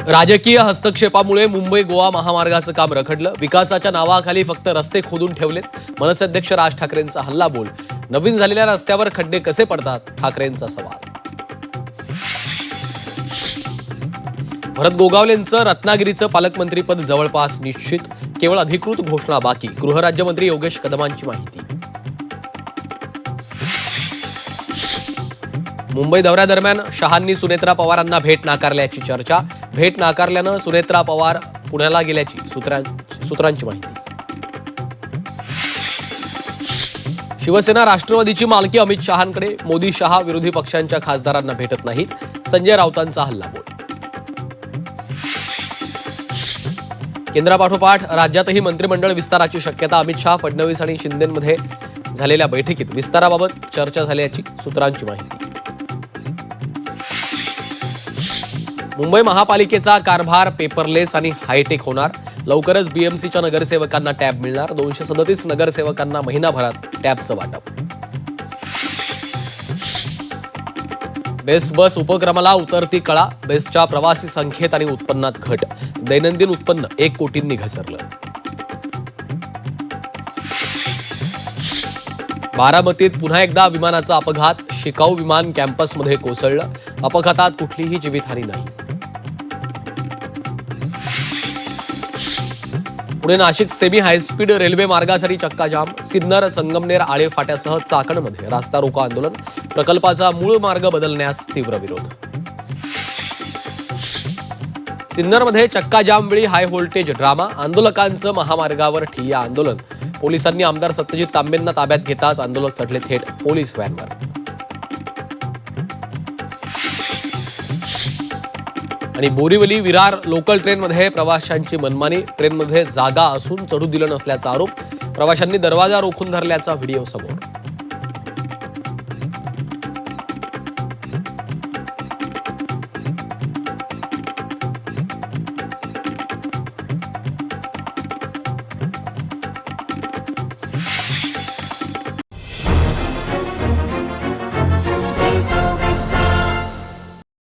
राजकीय हस्तक्षेपामुळे मुंबई गोवा महामार्गाचं काम रखडलं. विकासाच्या नावाखाली फक्त रस्ते खोदून ठेवलेत. मनसे अध्यक्ष राज ठाकरेंचा हल्लाबोल. नवीन झालेल्या रस्त्यावर खड्डे कसे पडतात, ठाकरेंचा सवाल. भरत गोगावलेंचं रत्नागिरीचं पालकमंत्रीपद जवळपास निश्चित. केवळ अधिकृत घोषणा बाकी. गृहराज्यमंत्री योगेश कदमांची माहिती. मुंबई दौऱ्यादरम्यान शहांनी सुनेत्रा पवारांना भेट नाकारल्याची चर्चा. भेट नाकारल्यानं सुनेत्रा पवार पुण्याला गेल्याची सूत्रांची माहिती. शिवसेना राष्ट्रवादीची मालकी अमित शहांकडे. मोदी शहा विरोधी पक्षांच्या खासदारांना भेटत नाहीत. संजय राऊतांचा हल्लाबोल. केंद्रापाठोपाठ राज्यातही मंत्रिमंडळ विस्ताराची शक्यता. अमित शहा, फडणवीस आणि शिंदेमध्ये झालेल्या बैठकीत विस्ताराबाबत चर्चा झाल्याची सूत्रांची माहिती. मुंबई महापालिकेचा कारभार पेपरलेस आणि हायटेक होणार. लवकरच बीएमसीच्या नगरसेवकांना टॅब मिळणार. 237 नगरसेवकांना महिनाभरात टॅबचं वाटप. बेस्ट बस उपक्रमाला उतरती कळा. बेस्टच्या प्रवासी संख्येत आणि उत्पन्नात घट. दैनंदिन उत्पन्न 1 कोटींनी घसरलं. बारामतीत पुन्हा एकदा विमानाचा अपघात. शिकाऊ विमान कॅम्पसमध्ये कोसळलं. अपघातात कुठलीही जीवितहानी नाही. Pune Nashik semi high speed railway मार्गासाठी चक्काजाम. सिन्नर, संगमनेर, आळे फाट्यासह चाकणमध्ये रास्ता रोको आंदोलन. प्रकल्पाचा मूळ मार्ग बदलण्यास तीव्र विरोध. सिन्नरमध्ये चक्काजामवेळी हाय व्होल्टेज ड्रामा. आंदोलकांचं महामार्गावर ठिय्या आंदोलन. पोलिसांनी आमदार सत्यजित तांबेंना ताब्यात घेताच आंदोलक चढले थेट पोलीस व्हॅनवर. आणि बोरिवली विरार लोकल ट्रेनमध्ये प्रवाशांची मनमानी. ट्रेनमध्ये जागा असून चढू दिलं नसल्याचा आरोप. प्रवाशांनी दरवाजा रोखून धरल्याचा व्हिडिओ समोर.